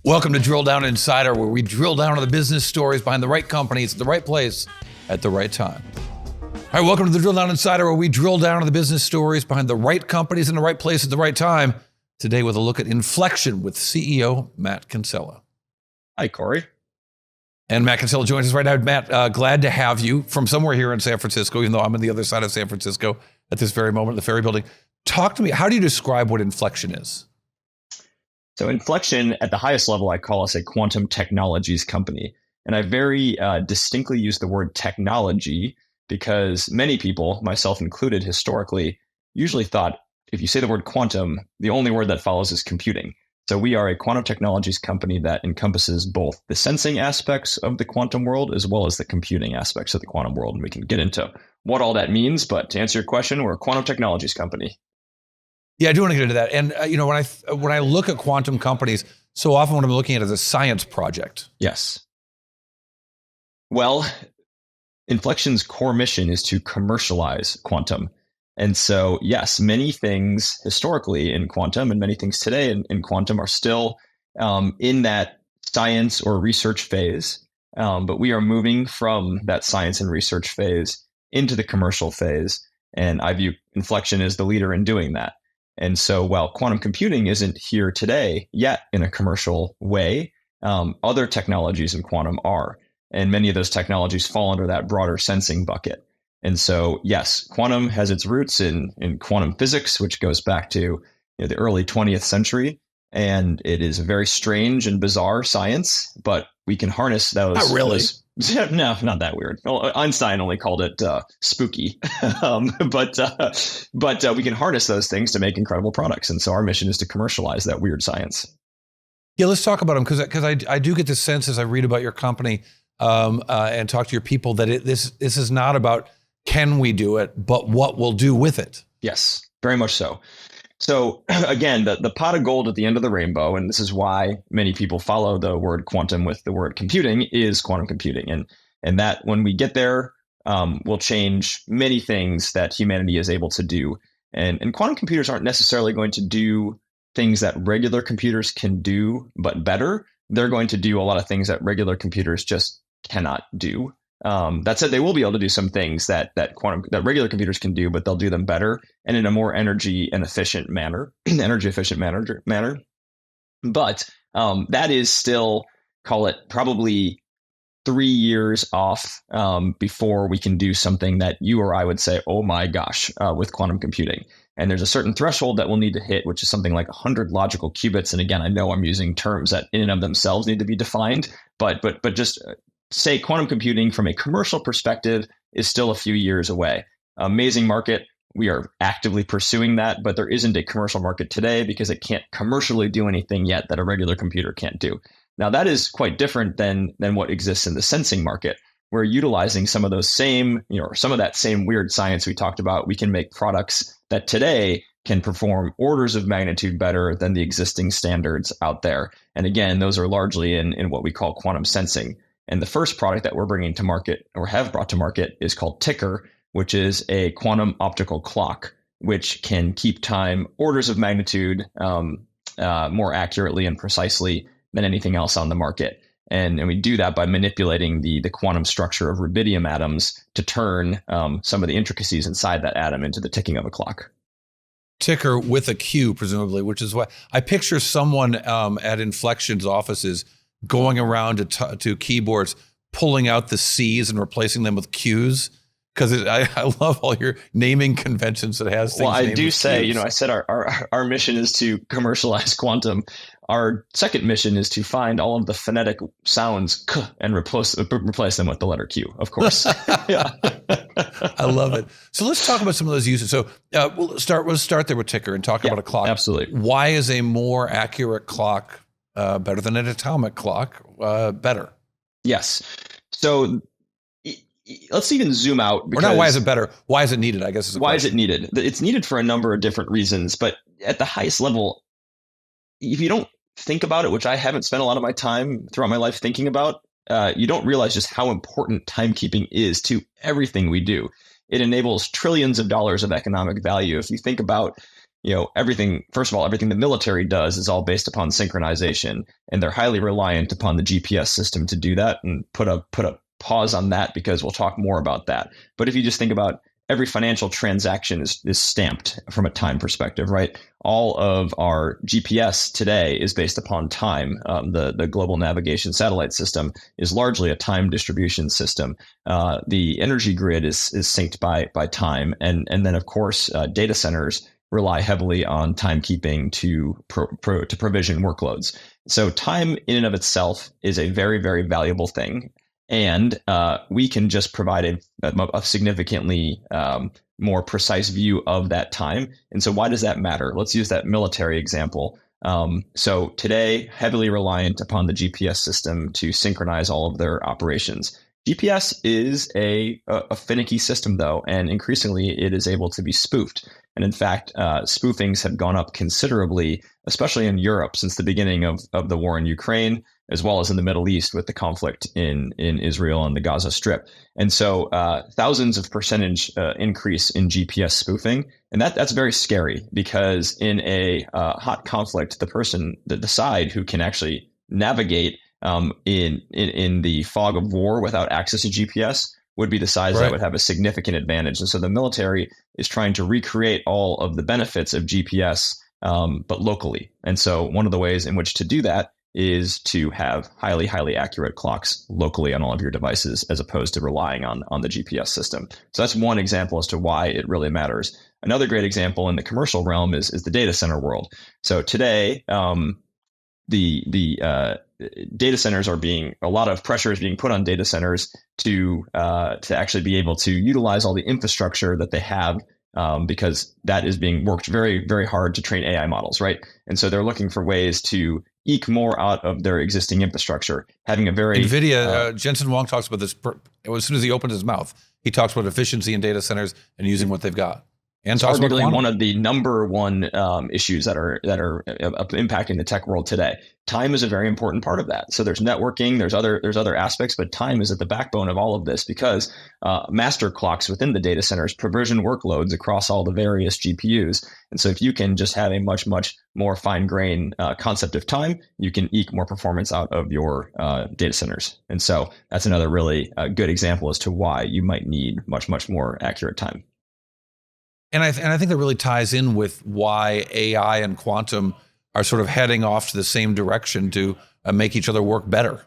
Welcome to Drill Down Insider, where we drill down on the business stories behind the right companies at the right place at the right time. All right, welcome to the Drill Down Insider, where we drill down on the business stories behind the right companies in the right place at the right time. Today with a look at Infleqtion with CEO Mathew Kinsella. Hi, Corey. And Matt Kinsella joins us right now. Matt, glad to have you from somewhere here in San Francisco, even though I'm on the other side of San Francisco at this very moment, the Ferry Building. Talk to me, how do you describe what Infleqtion is? So Infleqtion, at the highest level, I call us a quantum technologies company. And I very distinctly use the word technology because many people, myself included historically, usually thought if you say the word quantum, the only word that follows is computing. So we are a quantum technologies company that encompasses both the sensing aspects of the quantum world as well as the computing aspects of the quantum world. And we can get into what all that means. But to answer your question, we're a quantum technologies company. Yeah, I do want to get into that. And when I look at quantum companies, so often what I'm looking at is a science project. Yes. Well, Infleqtion's core mission is to commercialize quantum. And so, yes, many things historically in quantum and many things today in quantum are still in that science or research phase. But we are moving from that science and research phase into the commercial phase. And I view Infleqtion as the leader in doing that. And so while quantum computing isn't here today yet in a commercial way, other technologies in quantum are. And many of those technologies fall under that broader sensing bucket. And so, yes, quantum has its roots in quantum physics, which goes back to the early 20th century. And it is a very strange and bizarre science, but we can harness those. Not really. No, not that weird. Well, Einstein only called it spooky, but we can harness those things to make incredible products. And so our mission is to commercialize that weird science. Yeah, let's talk about them because I do get the sense as I read about your company and talk to your people that this is not about can we do it, but what we'll do with it. Yes, very much so. So again, the pot of gold at the end of the rainbow, and this is why many people follow the word quantum with the word computing, is quantum computing. And that when we get there, will change many things that humanity is able to do. And quantum computers aren't necessarily going to do things that regular computers can do, but better. They're going to do a lot of things that regular computers just cannot do. That said, they will be able to do some things that regular computers can do, but they'll do them better and in a more energy efficient manner. But that is still, call it probably 3 years off before we can do something that you or I would say, oh my gosh, with quantum computing. And there's a certain threshold that we'll need to hit, which is something like 100 logical qubits. And again, I know I'm using terms that in and of themselves need to be defined, but just say quantum computing from a commercial perspective is still a few years away. Amazing market. We are actively pursuing that, but there isn't a commercial market today because it can't commercially do anything yet that a regular computer can't do. Now, that is quite different than what exists in the sensing market. We're utilizing some of those same, some of that same weird science we talked about. We can make products that today can perform orders of magnitude better than the existing standards out there. And again, those are largely in what we call quantum sensing. And the first product that we're bringing to market or have brought to market is called Ticker, which is a quantum optical clock, which can keep time orders of magnitude more accurately and precisely than anything else on the market. And we do that by manipulating the quantum structure of rubidium atoms to turn some of the intricacies inside that atom into the ticking of a clock. Ticker with a Q, presumably, which is why I picture someone at Infleqtion's offices going around to keyboards, pulling out the C's and replacing them with Q's. Because I love all your naming conventions that has things. Well, I do say, Q's. I said our mission is to commercialize quantum. Our second mission is to find all of the phonetic sounds k and replace them with the letter Q, of course. Yeah. I love it. So let's talk about some of those uses. So we'll start there with Ticker and talk about a clock. Absolutely. Why is a more accurate clock better than an atomic clock better? Yes. So let's even zoom out. Or not why is it better? Why is it needed, I guess is the question. Why is it needed? It's needed for a number of different reasons. But at the highest level, if you don't think about it, which I haven't spent a lot of my time throughout my life thinking about, you don't realize just how important timekeeping is to everything we do. It enables trillions of dollars of economic value. If you think about everything, first of all, everything the military does is all based upon synchronization, and they're highly reliant upon the GPS system to do that. And put a pause on that because we'll talk more about that. But if you just think about every financial transaction is stamped from a time perspective, right? All of our GPS today is based upon time. The global navigation satellite system is largely a time distribution system. The energy grid is synced by time, and then of course data centers rely heavily on timekeeping to provision workloads. So time in and of itself is a very, very valuable thing. And we can just provide a significantly more precise view of that time. And so why does that matter? Let's use that military example. So today, heavily reliant upon the GPS system to synchronize all of their operations. GPS is a finicky system, though, and increasingly it is able to be spoofed. And in fact, spoofings have gone up considerably, especially in Europe since the beginning of the war in Ukraine, as well as in the Middle East with the conflict in Israel and the Gaza Strip. And so thousands of percentage increase in GPS spoofing. And that's very scary because in a hot conflict, the side who can actually navigate in the fog of war without access to GPS would be the sides that would have a significant advantage. And so the military is trying to recreate all of the benefits of GPS, but locally. And so one of the ways in which to do that is to have highly, highly accurate clocks locally on all of your devices, as opposed to relying on the GPS system. So that's one example as to why it really matters. Another great example in the commercial realm is the data center world. So today, the data centers a lot of pressure is being put on data centers to actually be able to utilize all the infrastructure that they have, because that is being worked very, very hard to train AI models, right? And so they're looking for ways to eke more out of their existing infrastructure, having a very NVIDIA, Jensen Huang talks about this as soon as he opens his mouth. He talks about efficiency in data centers and using what they've got. And it's arguably one of the number one issues that are impacting the tech world today. Time is a very important part of that. So there's networking, there's other aspects, but time is at the backbone of all of this because master clocks within the data centers provision workloads across all the various GPUs. And so if you can just have a much, much more fine-grained concept of time, you can eke more performance out of your data centers. And so that's another really good example as to why you might need much, much more accurate time. And I think that really ties in with why AI and quantum are sort of heading off to the same direction to make each other work better.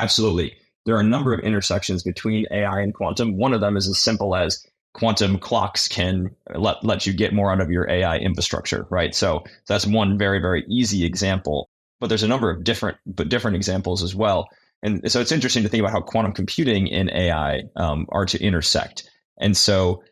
Absolutely. There are a number of intersections between AI and quantum. One of them is as simple as quantum clocks can let you get more out of your AI infrastructure, right? So that's one very, very easy example. But there's a number of different examples as well. And so it's interesting to think about how quantum computing and AI are to intersect. And so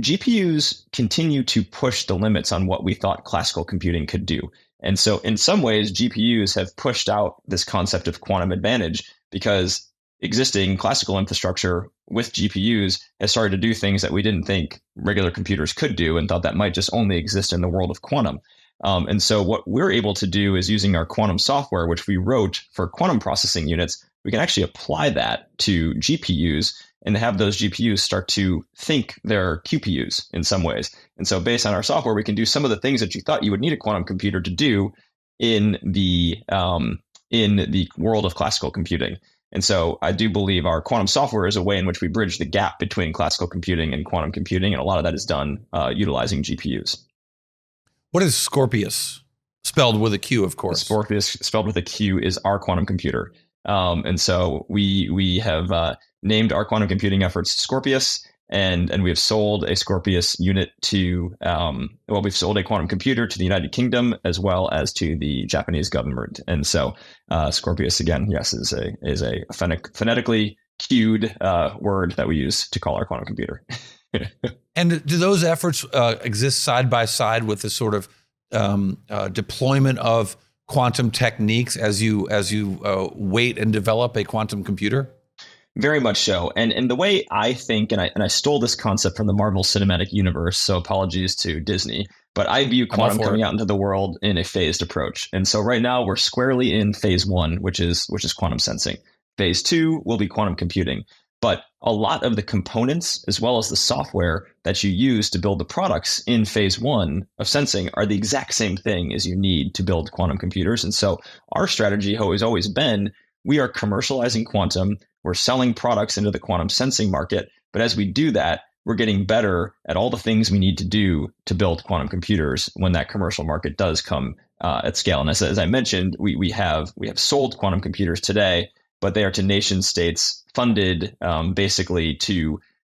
GPUs continue to push the limits on what we thought classical computing could do. And so in some ways, GPUs have pushed out this concept of quantum advantage because existing classical infrastructure with GPUs has started to do things that we didn't think regular computers could do and thought that might just only exist in the world of quantum. And so what we're able to do is using our quantum software, which we wrote for quantum processing units, we can actually apply that to GPUs and have those GPUs start to think they're QPUs in some ways. And so based on our software, we can do some of the things that you thought you would need a quantum computer to do in the world of classical computing. And so I do believe our quantum software is a way in which we bridge the gap between classical computing and quantum computing. And a lot of that is done utilizing GPUs. What is Scorpius? Spelled with a Q, of course. Scorpius, spelled with a Q, is our quantum computer. And so we have named our quantum computing efforts Scorpius, and we have sold a Scorpius unit to, we've sold a quantum computer to the United Kingdom as well as to the Japanese government. And so Scorpius, again, yes, is a phonetically cued word that we use to call our quantum computer. And do those efforts exist side by side with the sort of deployment of quantum techniques as you wait and develop a quantum computer? Very much so. And the way I think, and I stole this concept from the Marvel Cinematic Universe, so apologies to Disney, but I view quantum coming out into the world in a phased approach. And so right now we're squarely in phase one, which is quantum sensing. Phase two will be quantum computing. But a lot of the components, as well as the software that you use to build the products in phase one of sensing, are the exact same thing as you need to build quantum computers. And so our strategy has always been, we are commercializing quantum. We're selling products into the quantum sensing market. But as we do that, we're getting better at all the things we need to do to build quantum computers when that commercial market does come at scale. And as I mentioned, we have sold quantum computers today, but they are to nation states funded basically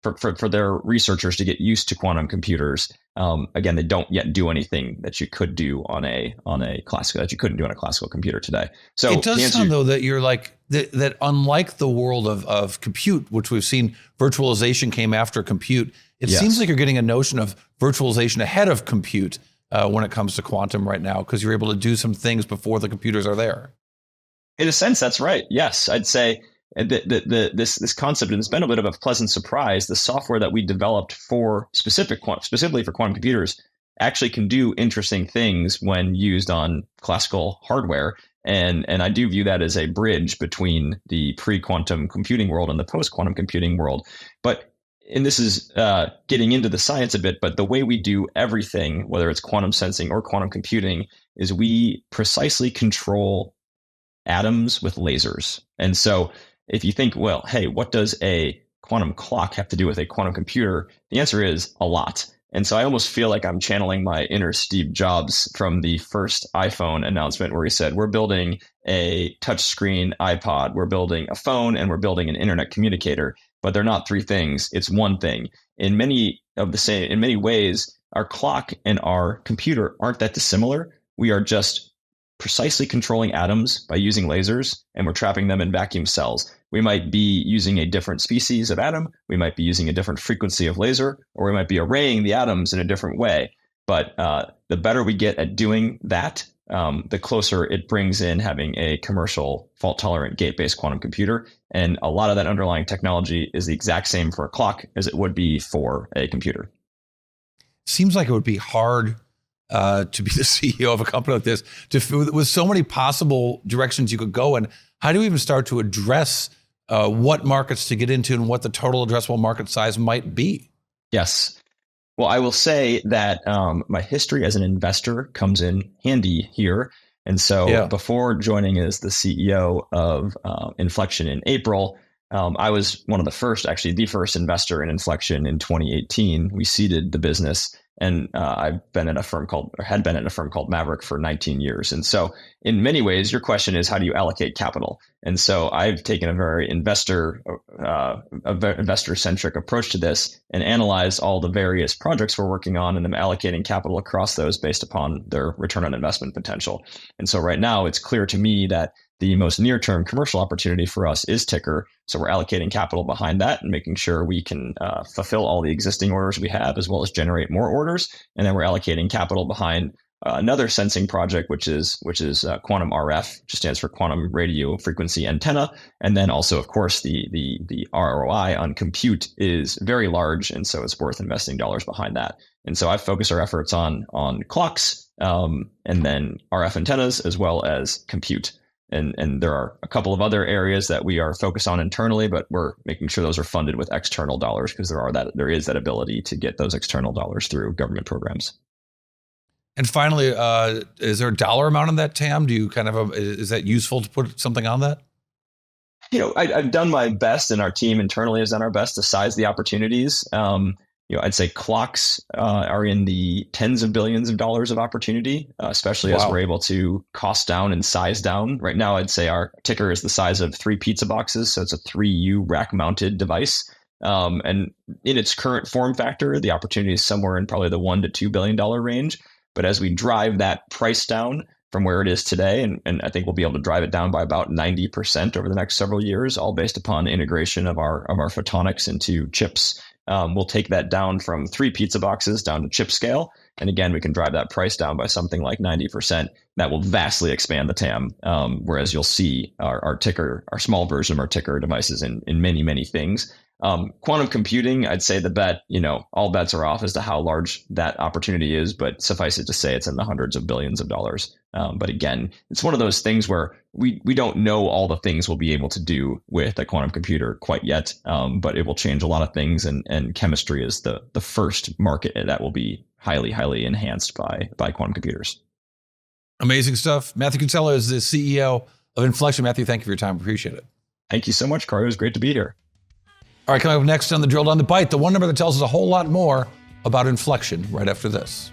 for their researchers to get used to quantum computers. Again, they don't yet do anything that you could do on a classical, that you couldn't do on a classical computer today. So it does sound though that you're like that unlike the world of compute, which we've seen virtualization came after compute. It seems like you're getting a notion of virtualization ahead of compute when it comes to quantum right now, because you're able to do some things before the computers are there. In a sense, that's right. Yes, I'd say this concept, and it's been a bit of a pleasant surprise. The software that we developed specifically for quantum computers actually can do interesting things when used on classical hardware. And I do view that as a bridge between the pre-quantum computing world and the post-quantum computing world. And this is getting into the science a bit, but the way we do everything, whether it's quantum sensing or quantum computing, is we precisely control atoms with lasers. And so if you think, well, hey, what does a quantum clock have to do with a quantum computer? The answer is a lot. And so I almost feel like I'm channeling my inner Steve Jobs from the first iPhone announcement, where he said, we're building a touchscreen iPod, we're building a phone, and we're building an internet communicator. But they're not three things. It's one thing. In many ways, our clock and our computer aren't that dissimilar. We are just precisely controlling atoms by using lasers, and we're trapping them in vacuum cells. We might be using a different species of atom, we might be using a different frequency of laser, or we might be arraying the atoms in a different way. But the better we get at doing that, the closer it brings in having a commercial fault-tolerant gate-based quantum computer. And a lot of that underlying technology is the exact same for a clock as it would be for a computer. Seems like it would be hard to be the CEO of a company like this, with so many possible directions you could go in. How do you even start to address what markets to get into and what the total addressable market size might be? Yes. Well, I will say that my history as an investor comes in handy here. And so before joining as the CEO of Infleqtion in April, I was one of the first investor in Infleqtion in 2018. We seeded the business. And I've been at a firm called Maverick for 19 years. And so in many ways, your question is, how do you allocate capital? And so I've taken a very investor-centric approach to this and analyzed all the various projects we're working on and then allocating capital across those based upon their return on investment potential. And so right now, it's clear to me that the most near-term commercial opportunity for us is Ticker. So we're allocating capital behind that and making sure we can fulfill all the existing orders we have, as well as generate more orders. And then we're allocating capital behind another sensing project, which is quantum RF, which stands for quantum radio frequency antenna. And then also, of course, the ROI on compute is very large, and so it's worth investing dollars behind that. And so I've focused our efforts on clocks and then RF antennas, as well as compute. And there are a couple of other areas that we are focused on internally, but we're making sure those are funded with external dollars, because there is that ability to get those external dollars through government programs. And finally, is there a dollar amount on that, TAM? Do you is that useful to put something on that? I've done my best, and our team internally has done our best to size the opportunities. I'd say clocks are in the tens of billions of dollars of opportunity, especially as we're able to cost down and size down. Right now, I'd say our Ticker is the size of 3 pizza boxes. So it's a 3U rack mounted device. And in its current form factor, the opportunity is somewhere in probably the $1 to $2 billion range. But as we drive that price down from where it is today, and I think we'll be able to drive it down by about 90% over the next several years, all based upon integration of our photonics into chips. We'll take that down from 3 pizza boxes down to chip scale. And again, we can drive that price down by something like 90%. That will vastly expand the TAM. Whereas you'll see our Ticker, our small version of our Ticker devices in many, many things. Quantum computing, I'd say the bet, all bets are off as to how large that opportunity is, but suffice it to say it's in the hundreds of billions of dollars. But again, it's one of those things where we don't know all the things we'll be able to do with a quantum computer quite yet, but it will change a lot of things, and chemistry is the first market that will be highly, highly enhanced by quantum computers. Amazing stuff. Mathew Kinsella is the CEO of Infleqtion. Mathew, thank you for your time. Appreciate it. Thank you so much, Corey. It was great to be here. All right, coming up next on the Drill Down the Bite, the one number that tells us a whole lot more about Infleqtion right after this.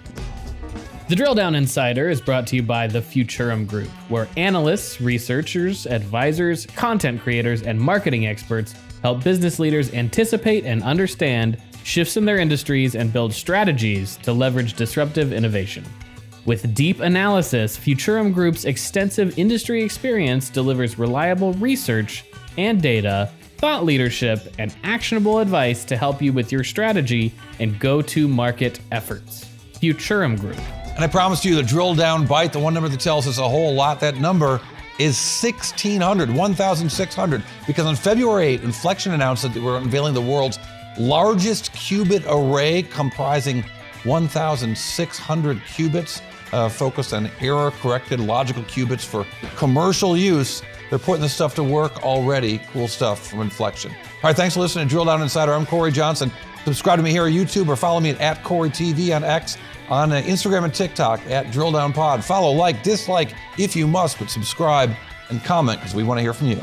The Drill Down Insider is brought to you by the Futurum Group, where analysts, researchers, advisors, content creators, and marketing experts help business leaders anticipate and understand shifts in their industries and build strategies to leverage disruptive innovation. With deep analysis, Futurum Group's extensive industry experience delivers reliable research and data, thought leadership, and actionable advice to help you with your strategy and go-to-market efforts. Futurum Group. And I promised you the Drill Down Bite, the one number that tells us a whole lot. That number is 1,600, because on February 8, Infleqtion announced that we're unveiling the world's largest qubit array comprising 1,600 qubits, focused on error-corrected logical qubits for commercial use. They're putting this stuff to work already. Cool stuff from Infleqtion. All right, thanks for listening to Drill Down Insider. I'm Corey Johnson. Subscribe to me here on YouTube or follow me at @CoreyTV on X, on Instagram and TikTok at Drill Down Pod. Follow, like, dislike if you must, but subscribe and comment because we want to hear from you.